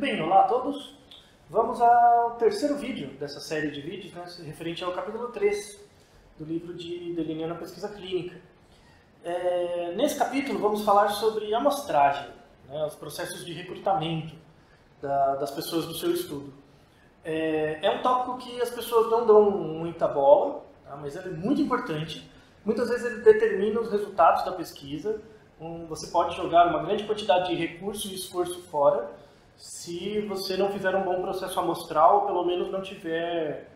bem? Olá a todos! Vamos ao terceiro vídeo dessa série de vídeos, né, referente ao capítulo 3 do livro de Delineando a Pesquisa Clínica. Nesse capítulo vamos falar sobre amostragem, né, os processos de recrutamento das pessoas do seu estudo. É um tópico que as pessoas não dão muita bola, tá, mas ele é muito importante. Muitas vezes ele determina os resultados da pesquisa. Você pode jogar uma grande quantidade de recurso e esforço fora se você não fizer um bom processo amostral ou pelo menos não tiver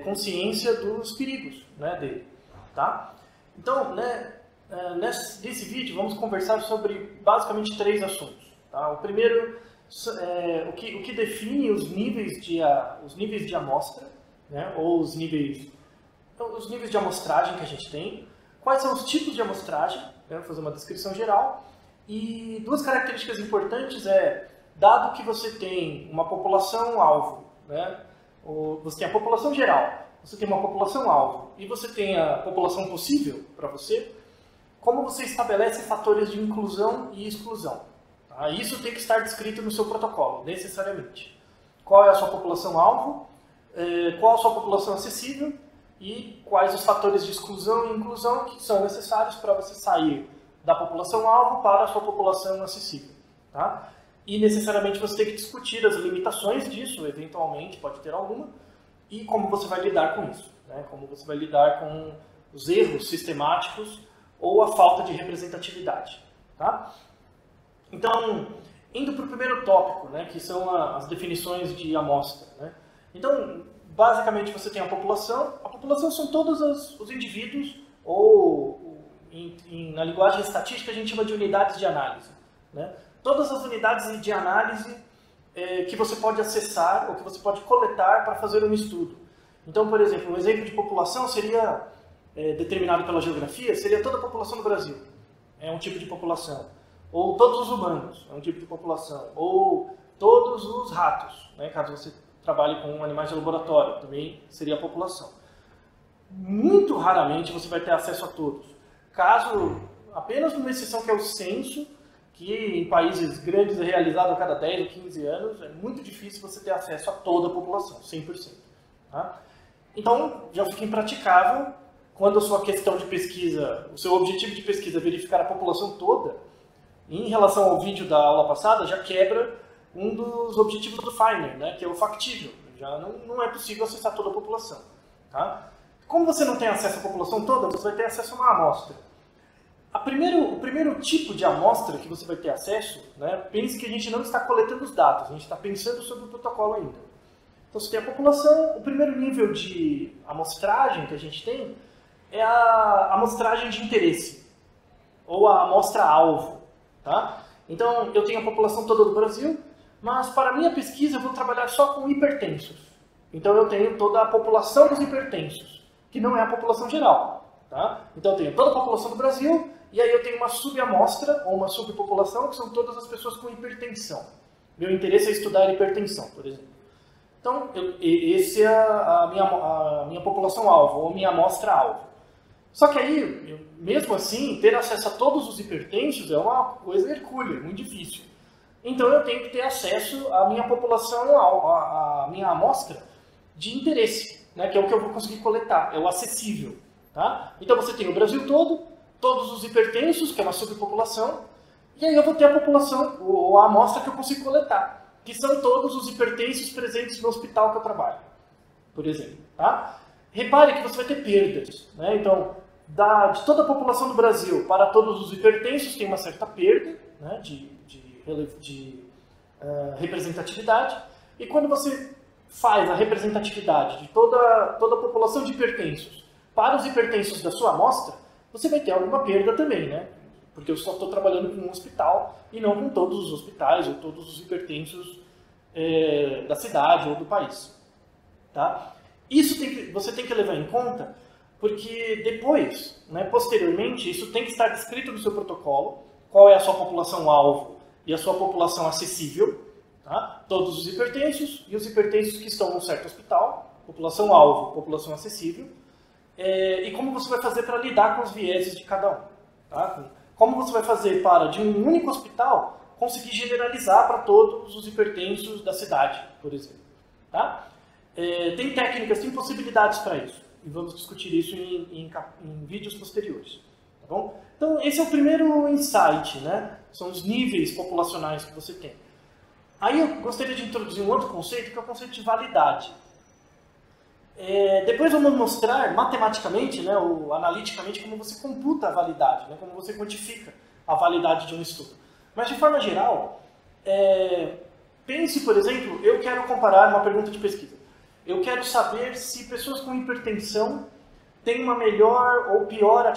consciência dos perigos, né, dele. Tá? Então, nesse vídeo vamos conversar sobre basicamente 3 assuntos. Tá? O primeiro o que define os níveis de amostra, né, ou os níveis de amostragem que a gente tem, quais são os tipos de amostragem, né, vou fazer uma descrição geral, e 2 características importantes dado que você tem uma população-alvo, né, você tem a população geral, você tem uma população-alvo e você tem a população possível para você, como você estabelece fatores de inclusão e exclusão. Tá? Isso tem que estar descrito no seu protocolo, necessariamente. Qual é a sua população-alvo, qual a sua população acessível e quais os fatores de exclusão e inclusão que são necessários para você sair da população-alvo para a sua população acessível. Tá? E necessariamente você tem que discutir as limitações disso, eventualmente, pode ter alguma, e como você vai lidar com isso, né? Como você vai lidar com os erros sistemáticos ou a falta de representatividade. Tá? Então, indo para o primeiro tópico, né, que são as definições de amostra. Né? Então, basicamente você tem a população são todos os indivíduos, ou na linguagem estatística a gente chama de unidades de análise. Né? Todas as unidades de análise que você pode acessar ou que você pode coletar para fazer um estudo. Então, por exemplo, um exemplo de população seria, determinado pela geografia, seria toda a população do Brasil. É um tipo de população. Ou todos os humanos, é um tipo de população. Ou todos os ratos, né, caso você trabalhe com animais de laboratório, também seria a população. Muito raramente você vai ter acesso a todos. Caso, apenas numa exceção que é o censo, que em países grandes é realizado a cada 10 ou 15 anos, é muito difícil você ter acesso a toda a população, 100%. Tá? Então, já fica impraticável quando a sua questão de pesquisa, o seu objetivo de pesquisa é verificar a população toda. Em relação ao vídeo da aula passada, já quebra um dos objetivos do Feiner, né, que é o factível. Já não é possível acessar toda a população. Tá? Como você não tem acesso à população toda, você vai ter acesso a uma amostra. O primeiro tipo de amostra que você vai ter acesso, né, pense que a gente não está coletando os dados, a gente está pensando sobre o protocolo ainda. Então você tem a população, o primeiro nível de amostragem que a gente tem é a amostragem de interesse, ou a amostra-alvo. Tá? Então eu tenho a população toda do Brasil, mas para a minha pesquisa eu vou trabalhar só com hipertensos. Então eu tenho toda a população dos hipertensos, que não é a população geral. Tá? Então eu tenho toda a população do Brasil, e aí eu tenho uma subamostra, ou uma subpopulação, que são todas as pessoas com hipertensão. Meu interesse é estudar hipertensão, por exemplo. Então, esse é a minha população-alvo, ou minha amostra-alvo. Só que aí, mesmo assim, ter acesso a todos os hipertensos é uma coisa hercúlea, muito difícil. Então eu tenho que ter acesso à minha população, à minha amostra de interesse, né, que é o que eu vou conseguir coletar, é o acessível. Tá? Então você tem o Brasil todo, todos os hipertensos, que é uma subpopulação, e aí eu vou ter a população, ou a amostra que eu consigo coletar, que são todos os hipertensos presentes no hospital que eu trabalho, por exemplo. Tá? Repare que você vai ter perdas. Né? Então, de toda a população do Brasil para todos os hipertensos tem uma certa perda, né, de representatividade, e quando você faz a representatividade de toda a população de hipertensos para os hipertensos da sua amostra, você vai ter alguma perda também, né? Porque eu só estou trabalhando com um hospital e não com todos os hospitais ou todos os hipertensos da cidade ou do país. Tá? Isso você tem que levar em conta, porque depois, né, posteriormente, isso tem que estar descrito no seu protocolo, qual é a sua população-alvo e a sua população acessível, tá? Todos os hipertensos e os hipertensos que estão num certo hospital, população-alvo, população acessível, e como você vai fazer para lidar com os vieses de cada um. Tá? Como você vai fazer para, de um único hospital, conseguir generalizar para todos os hipertensos da cidade, por exemplo. Tá? Tem técnicas, tem possibilidades para isso. E vamos discutir isso em vídeos posteriores. Tá bom? Então, esse é o primeiro insight, né? São os níveis populacionais que você tem. Aí eu gostaria de introduzir um outro conceito, que é o conceito de validade. Depois vamos mostrar matematicamente, né, ou analiticamente, como você computa a validade, né, como você quantifica a validade de um estudo. Mas, de forma geral, pense, por exemplo, eu quero comparar uma pergunta de pesquisa. Eu quero saber se pessoas com hipertensão têm uma melhor ou pior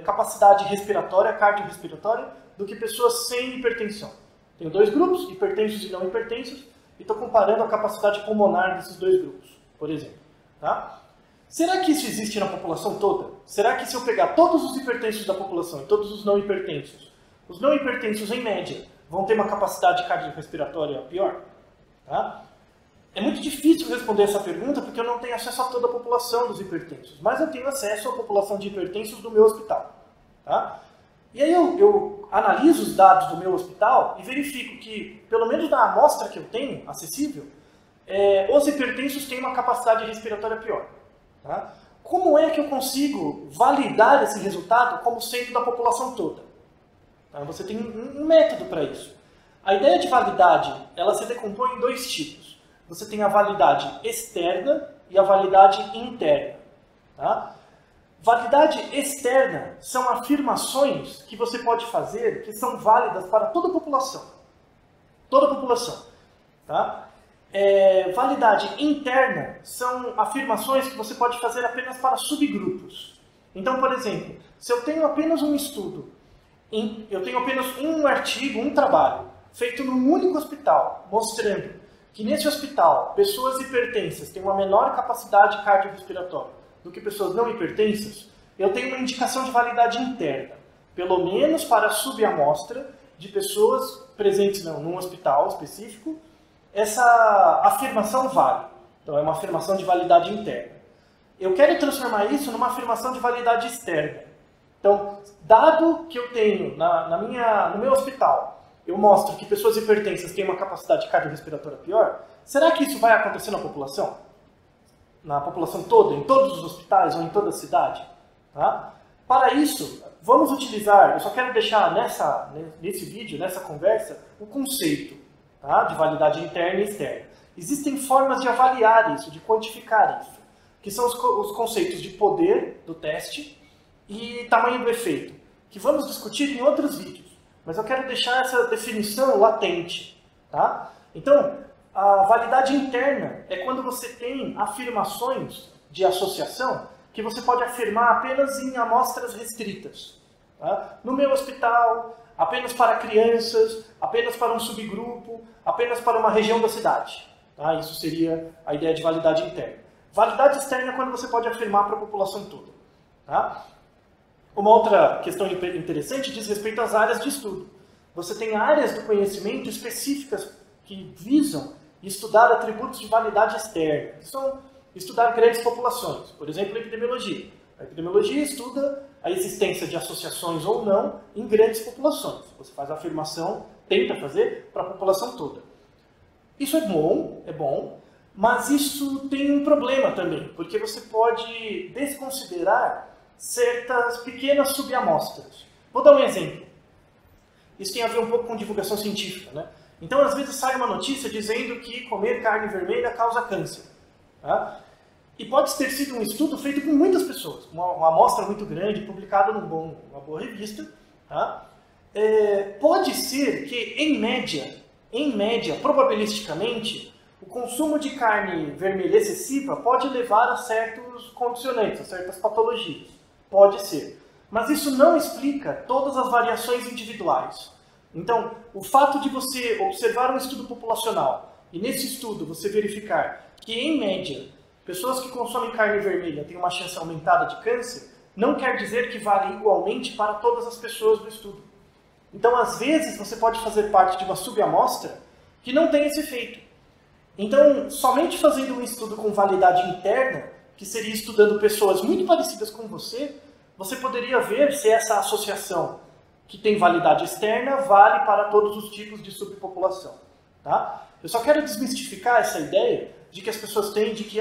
capacidade respiratória, cardiorrespiratória, do que pessoas sem hipertensão. Tenho dois grupos, hipertensos e não hipertensos, e estou comparando a capacidade pulmonar desses dois grupos, por exemplo. Tá? Será que isso existe na população toda? Será que se eu pegar todos os hipertensos da população e todos os não hipertensos, em média, vão ter uma capacidade cardiorrespiratória pior? Tá? É muito difícil responder essa pergunta porque eu não tenho acesso a toda a população dos hipertensos, mas eu tenho acesso à população de hipertensos do meu hospital. Tá? E aí eu analiso os dados do meu hospital e verifico que, pelo menos na amostra que eu tenho, acessível, os hipertensos têm uma capacidade respiratória pior. Tá? Como é que eu consigo validar esse resultado como sendo da população toda? Tá? Você tem um método para isso. A ideia de validade, ela se decompõe em dois tipos. Você tem a validade externa e a validade interna. Tá? Validade externa são afirmações que você pode fazer que são válidas para toda a população. Toda a população. Tá? Validade interna são afirmações que você pode fazer apenas para subgrupos. Então, por exemplo, se eu tenho apenas um estudo, eu tenho apenas um artigo, um trabalho, feito num único hospital, mostrando que nesse hospital pessoas hipertensas têm uma menor capacidade cardiorrespiratória do que pessoas não hipertensas, eu tenho uma indicação de validade interna, pelo menos para a subamostra de pessoas presentes num hospital específico, essa afirmação vale. Então é uma afirmação de validade interna. Eu quero transformar isso numa afirmação de validade externa. Então, dado que eu tenho no meu hospital, eu mostro que pessoas hipertensas têm uma capacidade cardiorrespiratória pior, será que isso vai acontecer na população? Na população toda, em todos os hospitais ou em toda a cidade? Tá? Para isso, vamos utilizar, eu só quero deixar nesse vídeo, nessa conversa, o conceito, tá, de validade interna e externa. Existem formas de avaliar isso, de quantificar isso, que são os conceitos de poder do teste e tamanho do efeito, que vamos discutir em outros vídeos, mas eu quero deixar essa definição latente. Tá? Então, a validade interna é quando você tem afirmações de associação que você pode afirmar apenas em amostras restritas. Tá? No meu hospital, apenas para crianças, apenas para um subgrupo, apenas para uma região da cidade. Tá? Isso seria a ideia de validade interna. Validade externa é quando você pode afirmar para a população toda. Tá? Uma outra questão interessante diz respeito às áreas de estudo. Você tem áreas do conhecimento específicas que visam estudar atributos de validade externa, que são estudar grandes populações, por exemplo, a epidemiologia. A epidemiologia estuda a existência de associações ou não em grandes populações. Você faz a afirmação, tenta fazer para a população toda. Isso é bom, mas isso tem um problema também, porque você pode desconsiderar certas pequenas subamostras. Vou dar um exemplo. Isso tem a ver um pouco com divulgação científica, né? Então, às vezes, sai uma notícia dizendo que comer carne vermelha causa câncer. Tá? E pode ter sido um estudo feito com muitas pessoas, uma amostra muito grande, publicada numa boa revista. Tá? Pode ser que, em média, probabilisticamente, o consumo de carne vermelha excessiva pode levar a certos condicionantes, a certas patologias. Pode ser. Mas isso não explica todas as variações individuais. Então, o fato de você observar um estudo populacional e nesse estudo você verificar que, em média, pessoas que consomem carne vermelha têm uma chance aumentada de câncer, não quer dizer que vale igualmente para todas as pessoas do estudo. Então, às vezes, você pode fazer parte de uma subamostra que não tem esse efeito. Então, somente fazendo um estudo com validade interna, que seria estudando pessoas muito parecidas com você poderia ver se essa associação que tem validade externa vale para todos os tipos de subpopulação. Tá? Eu só quero desmistificar essa ideia de que as pessoas têm de que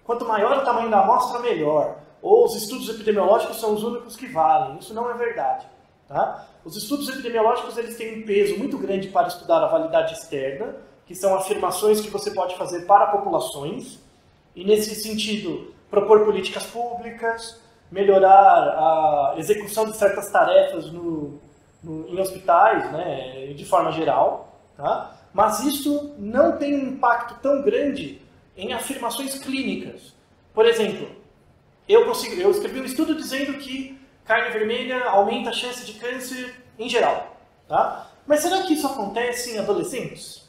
quanto maior o tamanho da amostra, melhor. Ou os estudos epidemiológicos são os únicos que valem. Isso não é verdade. Tá? Os estudos epidemiológicos eles têm um peso muito grande para estudar a validade externa, que são afirmações que você pode fazer para populações, e nesse sentido propor políticas públicas, melhorar a execução de certas tarefas em hospitais, né, de forma geral. Tá? Mas isso não tem um impacto tão grande em afirmações clínicas. Por exemplo, eu escrevi um estudo dizendo que carne vermelha aumenta a chance de câncer em geral. Tá? Mas será que isso acontece em adolescentes?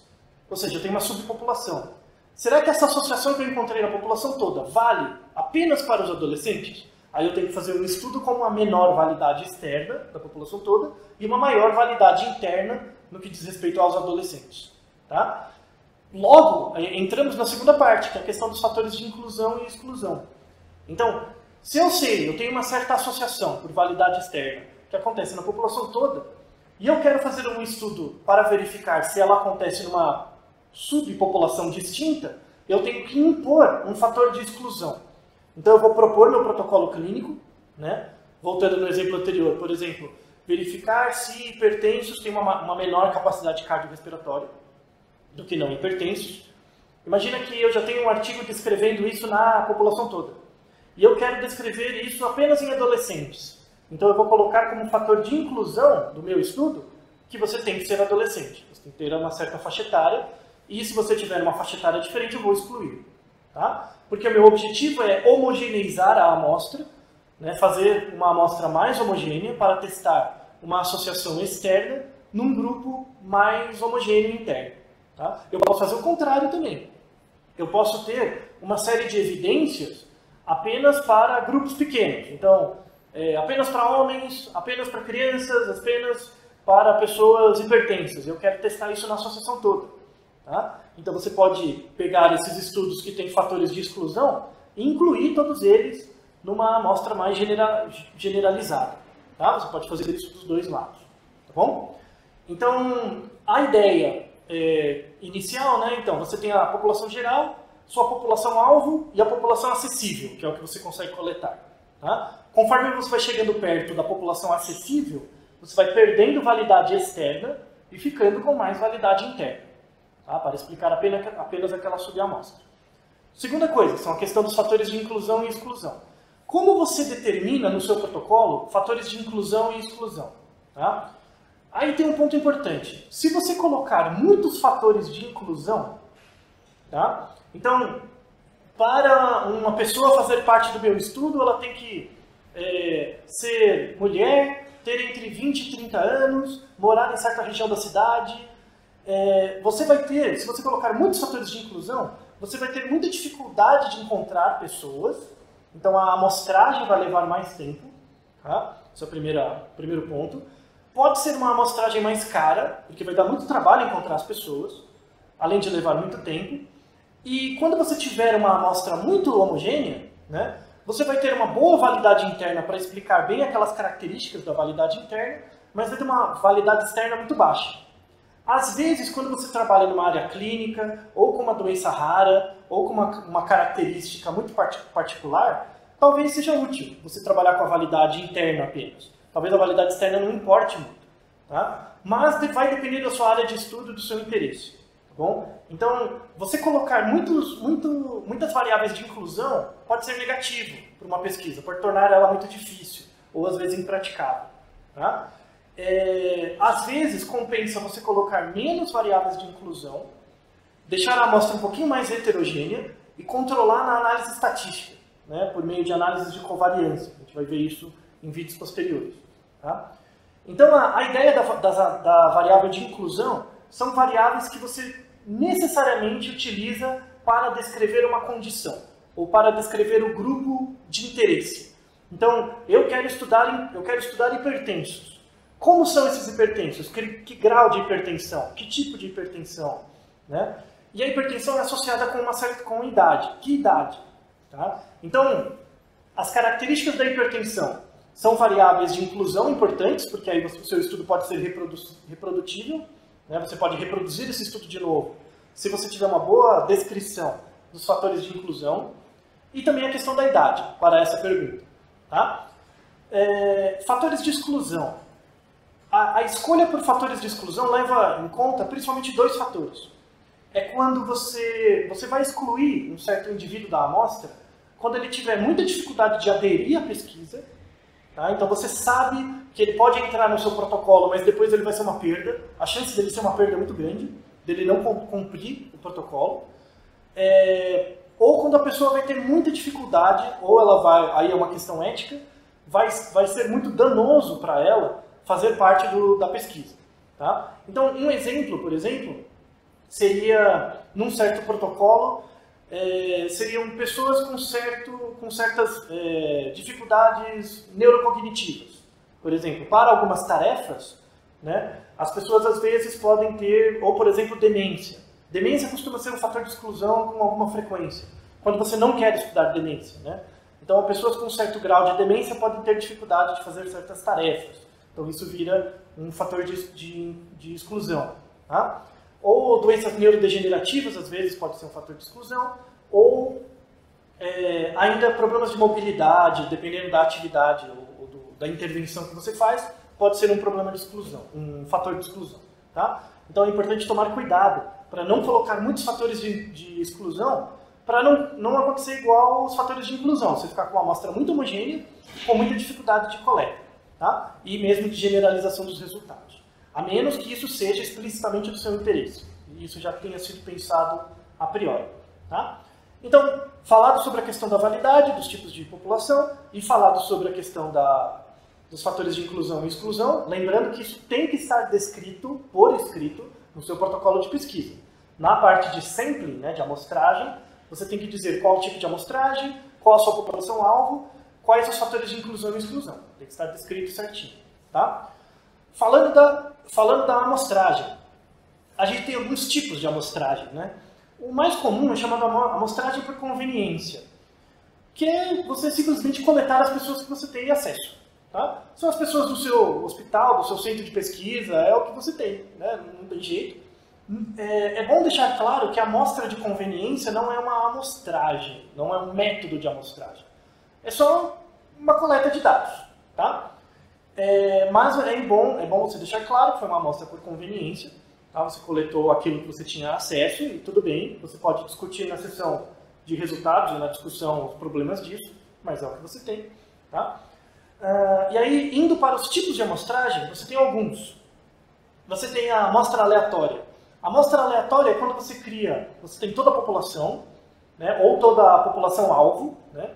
Ou seja, tem uma subpopulação. Será que essa associação que eu encontrei na população toda vale apenas para os adolescentes? Aí eu tenho que fazer um estudo com uma menor validade externa da população toda e uma maior validade interna no que diz respeito aos adolescentes. Tá? Logo, entramos na segunda parte, que é a questão dos fatores de inclusão e exclusão. Então, se eu tenho uma certa associação por validade externa que acontece na população toda, e eu quero fazer um estudo para verificar se ela acontece numa subpopulação distinta, eu tenho que impor um fator de exclusão. Então eu vou propor meu protocolo clínico, né? Voltando no exemplo anterior, por exemplo, verificar se hipertensos têm uma menor capacidade cardiorrespiratória do que não hipertensos. Imagina que eu já tenho um artigo descrevendo isso na população toda. E eu quero descrever isso apenas em adolescentes. Então eu vou colocar como fator de inclusão do meu estudo que você tem que ser adolescente. Você tem que ter uma certa faixa etária. E se você tiver uma faixa etária diferente, eu vou excluir. Tá? Porque o meu objetivo é homogeneizar a amostra, né, fazer uma amostra mais homogênea para testar uma associação externa num grupo mais homogêneo interno. Tá? Eu posso fazer o contrário também. Eu posso ter uma série de evidências apenas para grupos pequenos. Então, apenas para homens, apenas para crianças, apenas para pessoas hipertensas. Eu quero testar isso na associação toda. Tá? Então você pode pegar esses estudos que têm fatores de exclusão e incluir todos eles numa amostra mais generalizada. Tá? Você pode fazer isso dos dois lados. Tá bom? Então, a ideia inicial, né? Então, você tem a população geral, sua população-alvo e a população acessível, que é o que você consegue coletar. Tá? Conforme você vai chegando perto da população acessível, você vai perdendo validade externa e ficando com mais validade interna. Tá? Para explicar apenas aquela subamostra. Segunda coisa, são a questão dos fatores de inclusão e exclusão. Como você determina no seu protocolo fatores de inclusão e exclusão? Tá? Aí tem um ponto importante. Se você colocar muitos fatores de inclusão, tá? Então, para uma pessoa fazer parte do meu estudo, ela tem que ser mulher, ter entre 20 e 30 anos, morar em certa região da cidade. Você vai ter, se você colocar muitos fatores de inclusão, você vai ter muita dificuldade de encontrar pessoas. Então a amostragem vai levar mais tempo. Tá? Esse é o primeiro ponto. Pode ser uma amostragem mais cara, porque vai dar muito trabalho encontrar as pessoas, além de levar muito tempo. E quando você tiver uma amostra muito homogênea, né, você vai ter uma boa validade interna para explicar bem aquelas características da validade interna, mas vai ter uma validade externa muito baixa. Às vezes, quando você trabalha numa área clínica, ou com uma doença rara, ou com uma característica muito particular, talvez seja útil você trabalhar com a validade interna apenas. Talvez a validade externa não importe muito. Tá? Mas vai depender da sua área de estudo e do seu interesse. Tá bom? Então, você colocar muitas variáveis de inclusão pode ser negativo para uma pesquisa, pode tornar ela muito difícil, ou às vezes impraticável. Tá? Às vezes compensa você colocar menos variáveis de inclusão, deixar a amostra um pouquinho mais heterogênea e controlar na análise estatística, né, por meio de análises de covariância. A gente vai ver isso em vídeos posteriores. Tá? Então a ideia da variável de inclusão são variáveis que você necessariamente utiliza para descrever uma condição ou para descrever o grupo de interesse. Então eu quero estudar hipertensos. Como são esses hipertensos? Que grau de hipertensão? Que tipo de hipertensão? Né? E a hipertensão é associada com idade. Que idade? Tá? Então, as características da hipertensão São variáveis de inclusão importantes, porque aí o seu estudo pode ser reprodutível, né? Você pode reproduzir esse estudo de novo, se você tiver uma boa descrição dos fatores de inclusão. E também a questão da idade, para essa pergunta. Tá? Fatores de exclusão. A escolha por fatores de exclusão leva em conta principalmente dois fatores. É quando você vai excluir um certo indivíduo da amostra, quando ele tiver muita dificuldade de aderir à pesquisa. Tá? Então você sabe que ele pode entrar no seu protocolo, mas depois ele vai ser uma perda. A chance dele ser uma perda é muito grande, dele não cumprir o protocolo. Ou quando a pessoa vai ter muita dificuldade, ou ela vai, aí é uma questão ética, vai ser muito danoso para ela fazer parte da pesquisa. Tá? Então, um exemplo, por exemplo, seria, num certo protocolo, seriam pessoas com certas dificuldades neurocognitivas. Por exemplo, para algumas tarefas, né, as pessoas às vezes podem ter, ou por exemplo, demência. Demência costuma ser um fator de exclusão com alguma frequência, quando você não quer estudar demência, né? Então, pessoas com um certo grau de demência podem ter dificuldade de fazer certas tarefas. Então, isso vira um fator de exclusão. Tá? Ou doenças neurodegenerativas, às vezes, pode ser um fator de exclusão. Ou ainda problemas de mobilidade, dependendo da atividade ou da intervenção que você faz, pode ser um problema de exclusão, um fator de exclusão. Tá? Então, é importante tomar cuidado para não colocar muitos fatores de exclusão, para não acontecer igual aos fatores de inclusão. Você ficar com uma amostra muito homogênea, com muita dificuldade de coleta, tá? E mesmo de generalização dos resultados. A menos que isso seja explicitamente do seu interesse. E isso já tenha sido pensado a priori. Tá? Então, falado sobre a questão da validade, dos tipos de população, e falado sobre a questão dos fatores de inclusão e exclusão, lembrando que isso tem que estar descrito, por escrito, no seu protocolo de pesquisa. Na parte de sampling, né, de amostragem, você tem que dizer qual o tipo de amostragem, qual a sua população-alvo, quais os fatores de inclusão e exclusão. Tem que estar descrito certinho. Tá? Falando da amostragem, a gente tem alguns tipos de amostragem. Né? O mais comum é chamado amostragem por conveniência, que é você simplesmente coletar as pessoas que você tem acesso. Tá? São as pessoas do seu hospital, do seu centro de pesquisa, é o que você tem, né? Não tem jeito. É bom deixar claro que a amostra de conveniência não é uma amostragem, não é um método de amostragem. É só uma coleta de dados. Tá? Mas é bom você deixar claro que foi uma amostra por conveniência. Tá? Você coletou aquilo que você tinha acesso e tudo bem, você pode discutir na sessão de resultados e na discussão os problemas disso, mas é o que você tem. Tá? E aí, indo para os tipos de amostragem, você tem alguns. Você tem a amostra aleatória. A amostra aleatória é quando você tem toda a população, né, ou toda a população-alvo, né,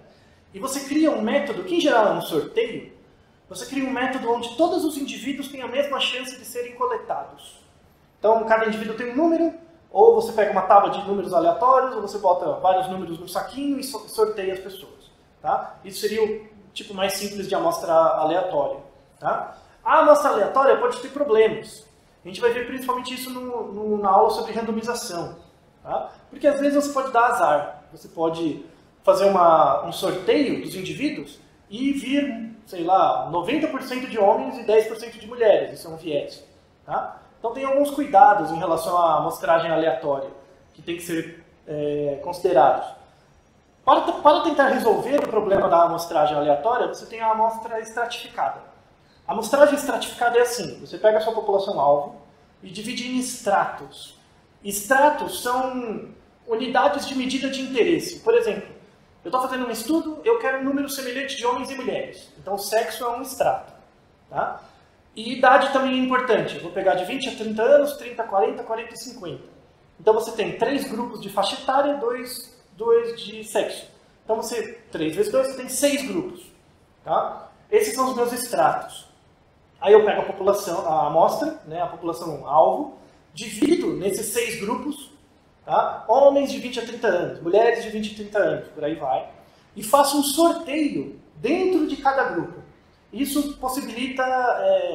e você cria um método, que em geral é um sorteio, você cria um método onde todos os indivíduos têm a mesma chance de serem coletados. Então, cada indivíduo tem um número, ou você pega uma tábua de números aleatórios, ou você bota vários números num saquinho e sorteia as pessoas. Tá? Isso seria o tipo mais simples de amostra aleatória. Tá? A amostra aleatória pode ter problemas. A gente vai ver principalmente isso na aula sobre randomização. Tá? Porque às vezes você pode dar azar. Você pode fazer um sorteio dos indivíduos e vir, sei lá, 90% de homens e 10% de mulheres. Isso é um viés. Tá? Então tem alguns cuidados em relação à amostragem aleatória que tem que ser considerados. Para tentar resolver o problema da amostragem aleatória, você tem a amostra estratificada. A amostragem estratificada é assim, você pega a sua população-alvo e divide em estratos. Estratos são unidades de medida de interesse. Por exemplo, eu estou fazendo um estudo, eu quero um número semelhante de homens e mulheres. Então, sexo é um extrato. Tá? E idade também é importante. Eu vou pegar de 20 a 30 anos, 30 a 40, 40 a 50. Então, você tem 3 grupos de faixa etária, 2 de sexo. Então, 3 vezes 2, você tem 6 grupos. Tá? Esses são os meus estratos. Aí eu pego a população, a amostra, né, a população-alvo, divido nesses 6 grupos, tá? Homens de 20 a 30 anos, mulheres de 20 a 30 anos, por aí vai, e faço um sorteio dentro de cada grupo. Isso possibilita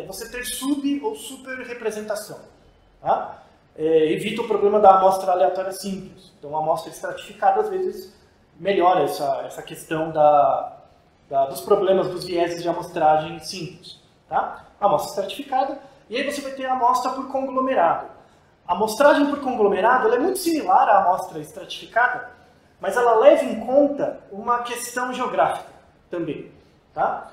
você ter sub- ou super-representação. Tá? Evita o problema da amostra aleatória simples. Então, a amostra estratificada, às vezes, melhora essa questão dos problemas dos vieses de amostragem simples. Tá? A amostra estratificada, e aí você vai ter a amostra por conglomerado. A amostragem por conglomerado ela é muito similar à amostra estratificada, mas ela leva em conta uma questão geográfica também. Tá?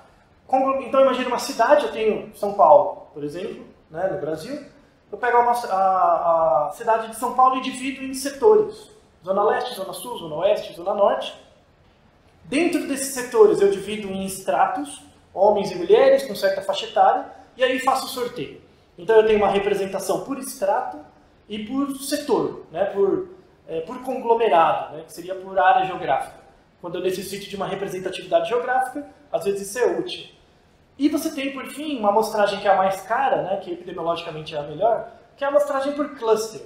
Então imagine uma cidade, eu tenho São Paulo, por exemplo, né, no Brasil. Eu pego a cidade de São Paulo e divido em setores. Zona Leste, Zona Sul, Zona Oeste, Zona Norte. Dentro desses setores eu divido em estratos, homens e mulheres com certa faixa etária, e aí faço o sorteio. Então eu tenho uma representação por estrato e por setor, né, por conglomerado, né, que seria por área geográfica. Quando eu necessito de uma representatividade geográfica, às vezes isso é útil. E você tem, por fim, uma amostragem que é a mais cara, né, que epidemiologicamente é a melhor, que é a amostragem por cluster.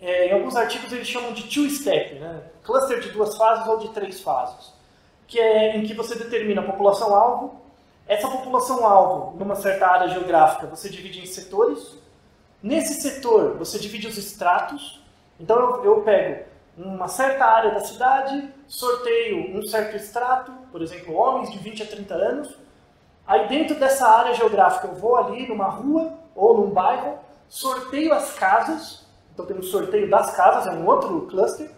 Em alguns artigos eles chamam de two-step, né, cluster de 2 fases ou de 3 fases, que é em que você determina a população-alvo. Essa população-alvo, numa certa área geográfica, você divide em setores. Nesse setor, você divide os estratos. Então eu pego uma certa área da cidade, sorteio um certo estrato, por exemplo, homens de 20 a 30 anos. Aí dentro dessa área geográfica eu vou ali numa rua ou num bairro, sorteio as casas, então tem um sorteio das casas, é um outro cluster,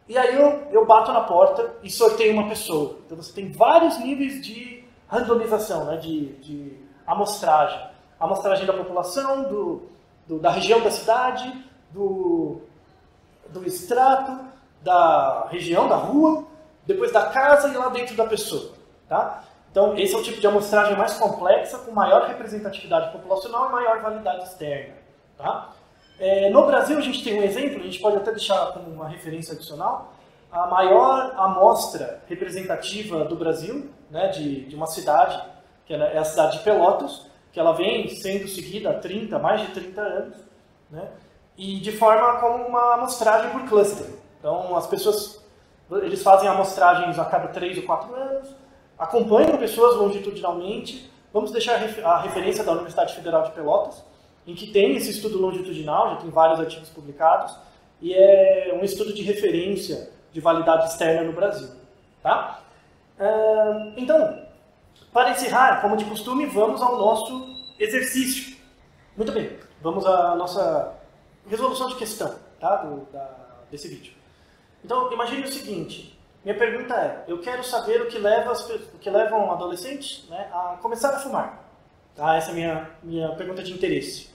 e aí eu bato na porta e sorteio uma pessoa. Então você tem vários níveis de randomização, né, de amostragem. Amostragem da população, da região da cidade, do estrato, da região, da rua, depois da casa e lá dentro da pessoa. Tá? Então, esse é o tipo de amostragem mais complexa, com maior representatividade populacional e maior validade externa. Tá? No Brasil, a gente tem um exemplo, a gente pode até deixar como uma referência adicional, a maior amostra representativa do Brasil, né, de uma cidade, que é a cidade de Pelotas, que ela vem sendo seguida há mais de 30 anos, né, e de forma como uma amostragem por cluster. Então, as pessoas, eles fazem amostragens a cada 3 ou 4 anos, acompanham pessoas longitudinalmente. Vamos deixar a referência da Universidade Federal de Pelotas, em que tem esse estudo longitudinal, já tem vários artigos publicados, e é um estudo de referência de validade externa no Brasil. Tá? Então, para encerrar, como de costume, vamos ao nosso exercício. Muito bem, vamos à nossa resolução de questão, tá? Desse vídeo. Então, imagine o seguinte, minha pergunta é, eu quero saber o que leva um adolescente, né, a começar a fumar. Tá? Essa é a minha pergunta de interesse.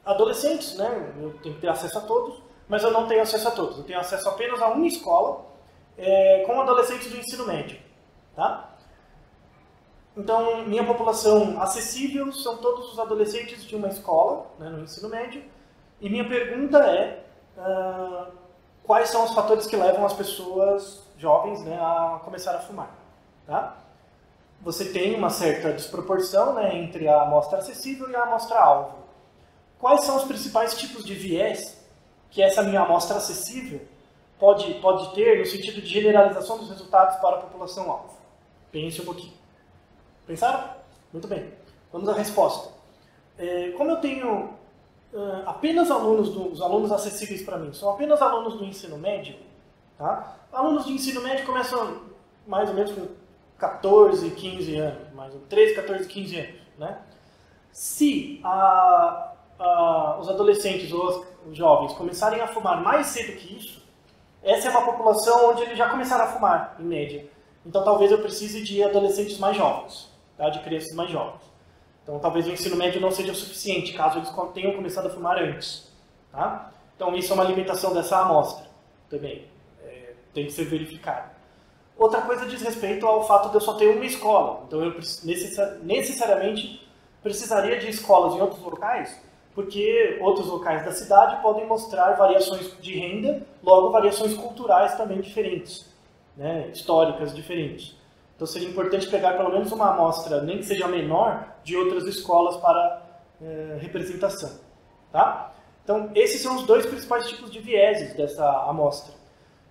Adolescentes, né, eu tenho que ter acesso a todos, mas eu não tenho acesso a todos. Eu tenho acesso apenas a uma escola com adolescentes do ensino médio. Tá? Então, minha população acessível são todos os adolescentes de uma escola, né, no ensino médio. E minha pergunta é, quais são os fatores que levam as pessoas jovens, né, a começar a fumar? Tá? Você tem uma certa desproporção, né, entre a amostra acessível e a amostra-alvo. Quais são os principais tipos de viés que essa minha amostra acessível pode ter no sentido de generalização dos resultados para a população-alvo? Pense um pouquinho. Pensaram? Muito bem. Vamos à resposta. Como eu tenho apenas os alunos acessíveis para mim, são apenas alunos do ensino médio, tá? Alunos de ensino médio começam mais ou menos com 14, 15 anos, mais ou menos, 13, 14, 15 anos, né? Se os adolescentes ou os jovens começarem a fumar mais cedo que isso, essa é uma população onde eles já começaram a fumar, em média. Então talvez eu precise de adolescentes mais jovens, tá? De crianças mais jovens. Então talvez o ensino médio não seja o suficiente, caso eles tenham começado a fumar antes. Tá? Então isso é uma limitação dessa amostra também, tem que ser verificado. Outra coisa diz respeito ao fato de eu só ter uma escola. Então eu necessariamente precisaria de escolas em outros locais, porque outros locais da cidade podem mostrar variações de renda, logo variações culturais também diferentes, né, históricas diferentes. Então seria importante pegar pelo menos uma amostra, nem que seja menor, de outras escolas para representação. Tá? Então esses são os dois principais tipos de vieses dessa amostra.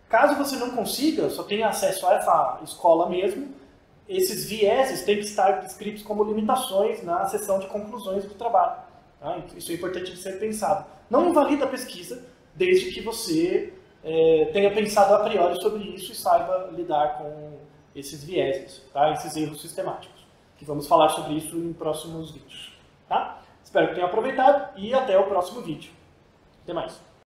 Caso você não consiga, só tenha acesso a essa escola mesmo, esses vieses têm que estar descritos como limitações na seção de conclusões do trabalho. Tá? Isso é importante de ser pensado. Não invalida a pesquisa, desde que você tenha pensado a priori sobre isso e saiba lidar esses vieses, tá? Esses erros sistemáticos. Que vamos falar sobre isso em próximos vídeos. Tá? Espero que tenham aproveitado e até o próximo vídeo. Até mais.